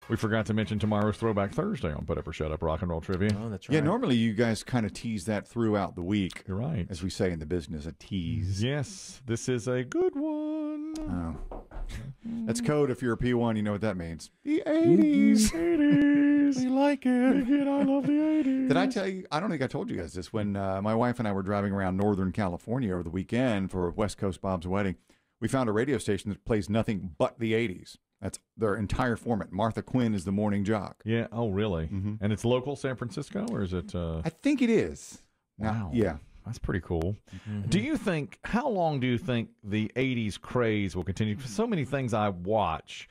We forgot to mention tomorrow's Throwback Thursday on Put Up or Shut Up Rock and Roll Trivia. Oh, that's right. Yeah, normally you guys kind of tease that throughout the week. You're right. As we say in the business, a tease. Yes, this is a good one. Oh. That's code. If you're a P1, you know what that means. The 80s. 80s. We like it. Again, I love the 80s. Did I tell you? I don't think I told you guys this. When my wife and I were driving around Northern California over the weekend for West Coast Bob's wedding, we found a radio station that plays nothing but the 80s. That's their entire format. Martha Quinn is the morning jock. Yeah. Oh, really? Mm-hmm. And it's local San Francisco, or is it? I think it is. Wow. Yeah. That's pretty cool. Mm-hmm. Do you think, how long do you think the 80s craze will continue? So many things I watch,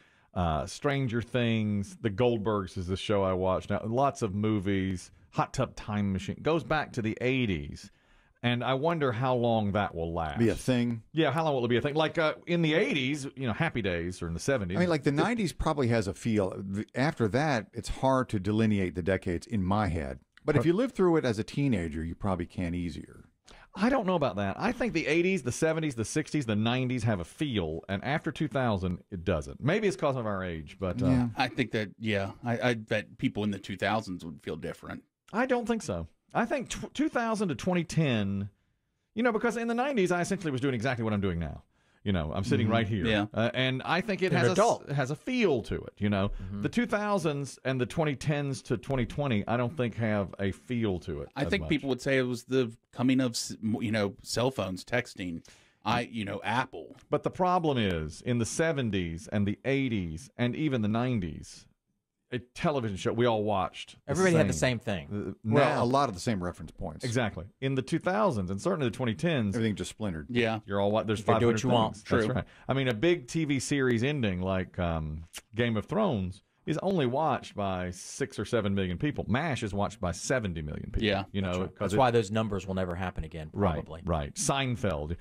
Stranger Things, The Goldbergs is the show I watch now, lots of movies, Hot Tub Time Machine, goes back to the 80s. And I wonder how long that will last. Be a thing. Yeah, how long will it be a thing? Like in the 80s, you know, Happy Days, or in the 70s. I mean, like the 90s probably has a feel. After that, it's hard to delineate the decades in my head. But if you live through it as a teenager, you probably can easier. I don't know about that. I think the 80s, the 70s, the 60s, the 90s have a feel, and after 2000, it doesn't. Maybe it's because of our age, but Yeah. I think that, I bet people in the 2000s would feel different. I don't think so. I think 2000 to 2010, you know, because in the 90s, I essentially was doing exactly what I'm doing now. You know, I'm sitting right here. Yeah. And I think it You're an adult. has a feel to it, you know. The 2000s and the 2010s to 2020, I don't think have a feel to it. I as think much. people would say it was the coming of, cell phones, texting, Apple. But the problem is, in the 70s and the 80s and even the 90s, a television show we all watched. Everybody had the same thing. Well, a lot of the same reference points. Exactly. In the 2000s and certainly the 2010s, Everything just splintered. Yeah. you're all there's You can 500 do what you want. things. That's True. right. I mean, a big TV series ending like Game of Thrones is only watched by 6 or 7 million people. MASH is watched by 70 million people. Yeah, you know, That's why those numbers will never happen again, probably. Right. Seinfeld.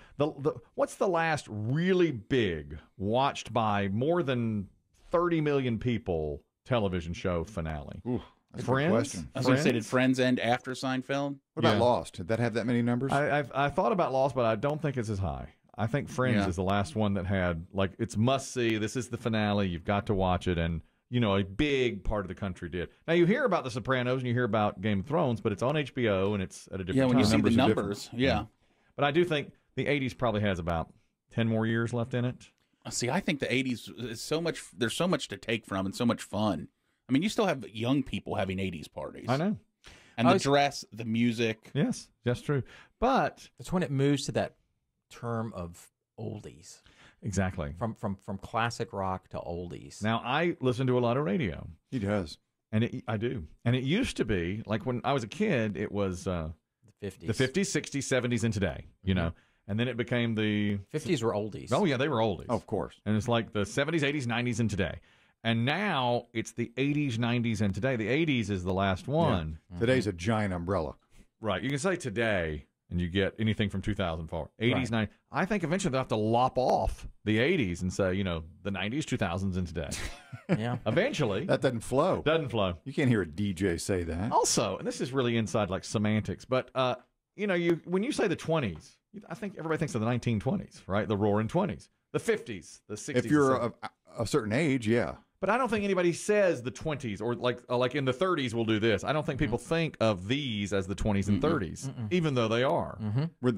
What's the last really big, watched by more than 30 million people television show finale? Ooh, that's a good Friends? question. I was going to say, did Friends end after Seinfeld? What about Yeah. Lost? Did that have that many numbers? I thought about Lost, but I don't think it's as high. I think Friends Yeah. is the last one that had, like, it's must see. This is the finale. You've got to watch it. And, you know, a big part of the country did. Now, you hear about The Sopranos and you hear about Game of Thrones, but it's on HBO and it's at a different Yeah, time. when you see the Numbers are numbers. Yeah. But I do think the 80s probably has about 10 more years left in it. See, I think the 80s is so much, there's so much to take from and so much fun. I mean, you still have young people having 80s parties. I know. And the dress, the music. Yes, that's true. But That's when it moves to that term of oldies, exactly. from classic rock to oldies. Now, I listen to a lot of radio. He does. And I do. And it used to be, like when I was a kid, it was the 50s. the 50s, 60s, 70s, and today, you know. And then it became the 50s were oldies. Oh, yeah, they were oldies. Oh, of course. And it's like the 70s, 80s, 90s, and today. And now it's the 80s, 90s, and today. The 80s is the last one. Yeah. Today's a giant umbrella. Right. You can say today, and you get anything from 2000 forward. 80s, Right. 90s. I think eventually they'll have to lop off the 80s and say, you know, the 90s, 2000s, and today. Yeah. Eventually. That doesn't flow. Doesn't flow. You can't hear a DJ say that. Also, and this is really inside like semantics, but you know, when you say the 20s, I think everybody thinks of the 1920s, right? The Roaring 20s, the 50s, the 60s. If you're the 70s. a certain age, yeah. But I don't think anybody says the 20s or like in the 30s we'll do this. I don't think people think of these as the 20s and 30s, even though they are. We're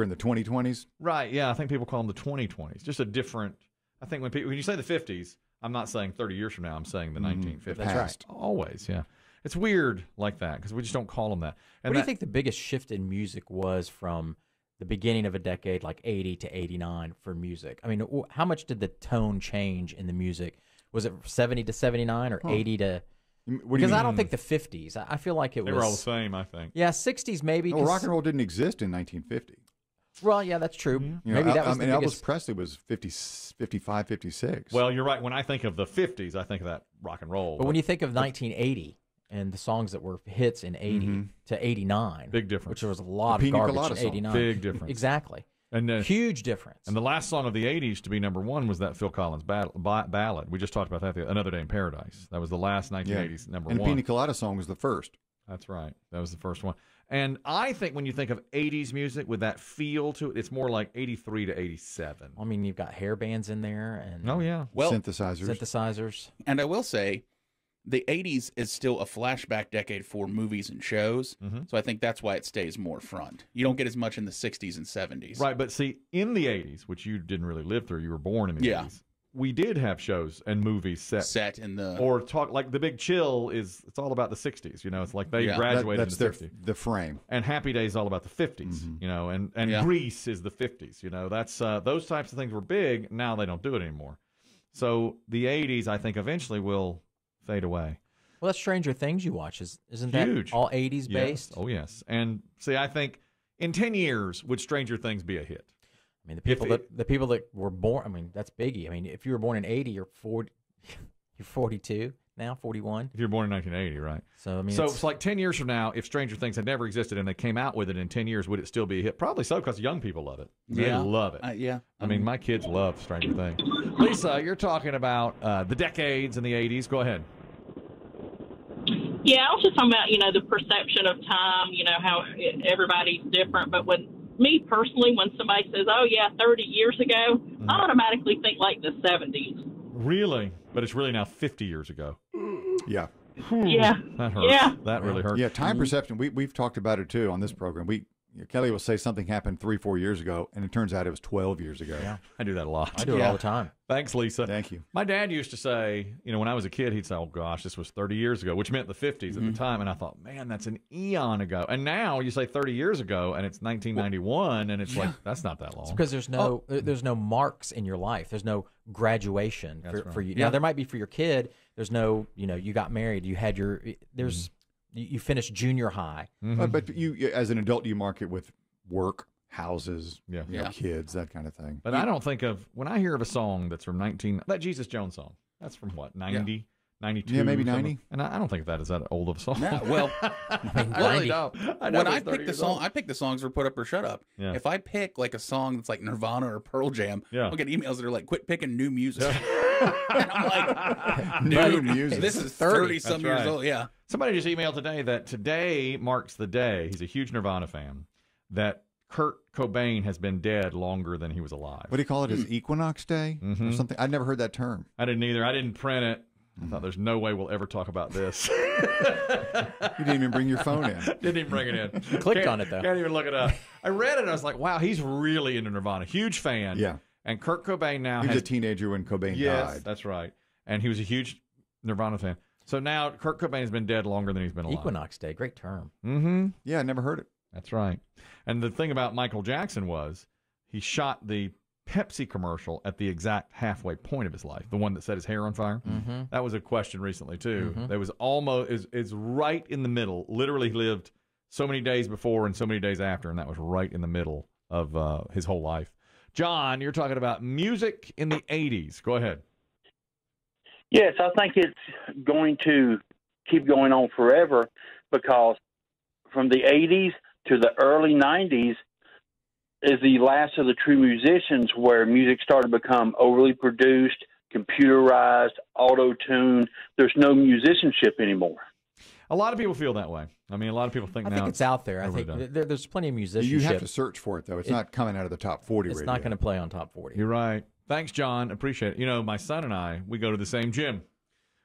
in the 2020s. Right? Yeah, I think people call them the 2020s. Just a different. I think when you say the 50s, I'm not saying 30 years from now. I'm saying the 1950s. That's right. Always, yeah. It's weird like that because we just don't call them that. And What do you think the biggest shift in music was from the beginning of a decade, like 80 to 89 for music? I mean, how much did the tone change in the music? Was it 70 to 79 or 80 to... What do you Because I mean? don't think the 50s. I feel like it They was... were all the same, I think. Yeah, 60s maybe. Well, 'cause- rock and roll didn't exist in 1950. Well, yeah, that's true. You know, Maybe that was I mean, the Elvis biggest... Presley was 50, 55, 56. Well, you're right. When I think of the 50s, I think of that rock and roll. But when you think of 1980 and the songs that were hits in 80 to 89... Big difference. Which there was a lot The of Pina garbage Colada in song. 89. Big difference. Exactly. And Huge difference. And the last song of the 80s to be number one was that Phil Collins ballad. We just talked about that, Another Day in Paradise. That was the last 1980s number and one. Pina Colada song was the first. That's right. That was the first one. And I think when you think of 80s music with that feel to it, it's more like 83 to 87. I mean, you've got hair bands in there and Oh, yeah. Well, Synthesizers. synthesizers. and I will say, the 80s is still a flashback decade for movies and shows. So I think that's why it stays more front. You don't get as much in the 60s and 70s. Right, but see, in the 80s, which you didn't really live through, you were born in the 80s, we did have shows and movies set in the... Or talk, like The Big Chill it's all about the 60s, you know, it's like they graduated that's in the 60s. the frame. And Happy Days is all about the 50s, you know, and Grease is the 50s, you know, that's, those types of things were big, now they don't do it anymore. So the 80s, I think, eventually will fade away. Well, that's Stranger Things you watch. Isn't that Huge. all 80s based? Yes. Oh, yes. And see, I think in 10 years, would Stranger Things be a hit? I mean, the people that were born. I mean, that's Biggie. I mean, if you were born in 80, you're 40. You're 42 now, 41. If you're born in 1980, right? So I mean, it's like 10 years from now, if Stranger Things had never existed and they came out with it in 10 years, would it still be a hit? Probably so, because young people love it. They love it. I mean, my kids love Stranger Things. Lisa, you're talking about the decades in the 80s. Go ahead. Yeah, I was just talking about, you know, the perception of time, you know, how everybody's different. But me personally, when somebody says, oh, yeah, 30 years ago, I automatically think like the 70s. Really? But it's really now 50 years ago. Yeah. Yeah. That hurts. Yeah. That really hurts. Yeah, time perception. We've talked about it, too, on this program. Kelly will say something happened 3-4 years ago, and it turns out it was 12 years ago. Yeah, I do that a lot. I do it all the time. Thanks, Lisa. Thank you. My dad used to say, you know, when I was a kid, he'd say, oh, gosh, this was 30 years ago, which meant the 50s at the time. And I thought, man, that's an eon ago. And now you say 30 years ago, and it's 1991, and it's like, that's not that long. It's because there's no marks in your life. There's no graduation for you. Now, there might be for your kid. There's no, you know, you got married, you had your, you finished junior high. But you, as an adult, you mark it with work, houses, you know, kids, that kind of thing. But I don't think of, when I hear of a song that's from that Jesus Jones song, that's from what, 90, 92? Yeah, maybe 90. And I don't think that is that old of a song. No, well, I really don't. When I pick the song, I pick the songs for Put Up or Shut Up. Yeah. If I pick like a song that's like Nirvana or Pearl Jam, I'll get emails that are like, quit picking new music. And I'm like, New music. This is 30-some years old. Yeah. Somebody just emailed today that today marks the day, he's a huge Nirvana fan, that Kurt Cobain has been dead longer than he was alive. What do you call it? Is Equinox Day or something? I'd never heard that term. I didn't either. I didn't print it. I thought there's no way we'll ever talk about this. You didn't even bring your phone in. Didn't even bring it in. You clicked on it, though. Can't even look it up. I read it and I was like, wow, he's really into Nirvana. Huge fan. Yeah. And Kurt Cobain now He was a teenager when Cobain died. That's right. And he was a huge Nirvana fan. So now Kurt Cobain has been dead longer than he's been alive. Equinox Day, great term. Yeah, I never heard it. That's right. And the thing about Michael Jackson was he shot the Pepsi commercial at the exact halfway point of his life, the one that set his hair on fire. That was a question recently, too. There was almost, is right in the middle. Literally, he lived so many days before and so many days after, and that was right in the middle of his whole life. John, you're talking about music in the 80s. Go ahead. Yes, I think it's going to keep going on forever because from the 80s to the early 90s is the last of the true musicians where music started to become overly produced, computerized, auto-tuned. There's no musicianship anymore. A lot of people feel that way. I mean, a lot of people think I now. think it's out there. I really think there's plenty of musicianship. You have to search for it, though. It's not coming out of the top 40 It's radio. not going to play on top 40. You're right. Thanks, John. Appreciate it. You know, my son and I, we go to the same gym.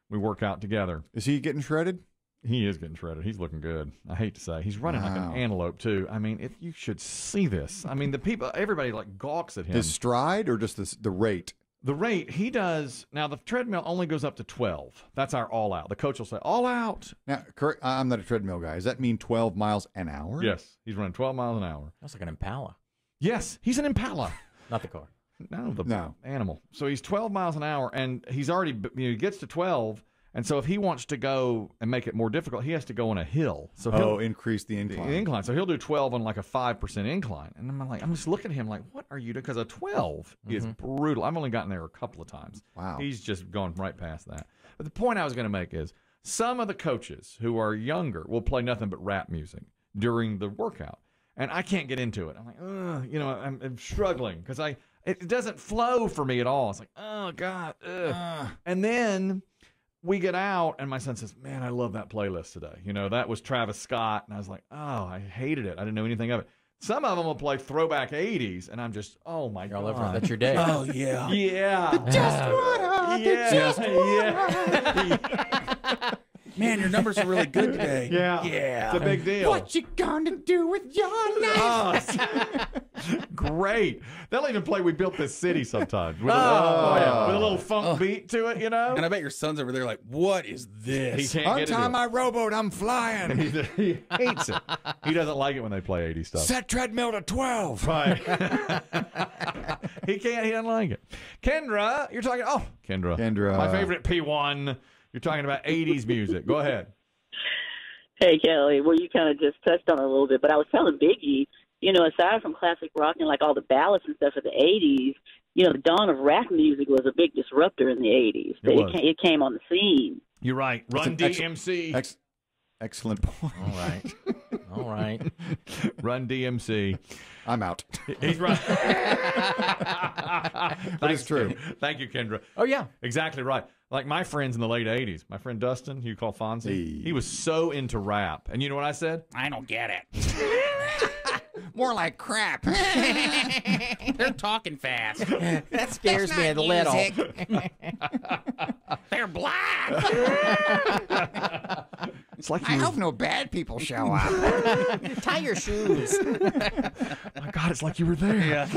We work out together. Is he getting shredded? He is getting shredded. He's looking good. I hate to say. He's running like an antelope, too. I mean, you should see this. I mean, everybody like gawks at him. His stride or just the rate? The rate he does, now the treadmill only goes up to 12. That's our all out. The coach will say, all out. Now, correct, I'm not a treadmill guy. Does that mean 12 miles an hour? Yes. He's running 12 miles an hour. That's like an Impala. Yes. He's an Impala. Not the car. No, animal. So he's 12 miles an hour, and he's already, he gets to 12, and so if he wants to go and make it more difficult, he has to go on a hill. So he'll increase the incline. The incline. So he'll do 12 on like a 5% incline. And I'm just looking at him like, what are you doing? Because a 12 is brutal. I've only gotten there a couple of times. Wow. He's just gone right past that. But the point I was going to make is some of the coaches who are younger will play nothing but rap music during the workout. And I can't get into it. I'm like, ugh, you know, I'm struggling because it doesn't flow for me at all. It's like, oh, God. And then we get out, and my son says, man, I love that playlist today. You know, that was Travis Scott. And I was like, oh, I hated it. I didn't know anything of it. Some of them will play throwback 80s, and I'm just, oh, my God. All over. That's your day. Oh, yeah. Yeah. Just what? Yeah. Man, your numbers are really good today. Yeah. It's a big deal. What you gonna do with your life? Great. They'll even play We Built This City sometimes. With, with a little funk beat to it, you know? And I bet your son's over there like, what is this? He can't get Untie into my rowboat, I'm flying. it. He hates it. He doesn't like it when they play 80s stuff. Set treadmill to 12. Right. He doesn't like it. Kendra, you're talking. Oh, Kendra. My favorite P1. You're talking about 80s music. Go ahead. Hey, Kelly. Well, you kind of just touched on it a little bit, but I was telling Biggie, you know, aside from classic rock and like all the ballads and stuff of the 80s, you know, the dawn of rap music was a big disruptor in the 80s. It came on the scene. You're right. Run DMC. Excellent point. All right. Run DMC. I'm out. He's right. But it's true. Thank you, Kendra. Oh, yeah. Exactly right. Like my friends in the late 80s. My friend Dustin, who you call Fonzie, he was so into rap. And you know what I said? I don't get it. More like crap. They're talking fast. That scares me a little. They're black. It's like I hope no bad people show up. Tie your shoes. my God, it's like you were there. Yeah.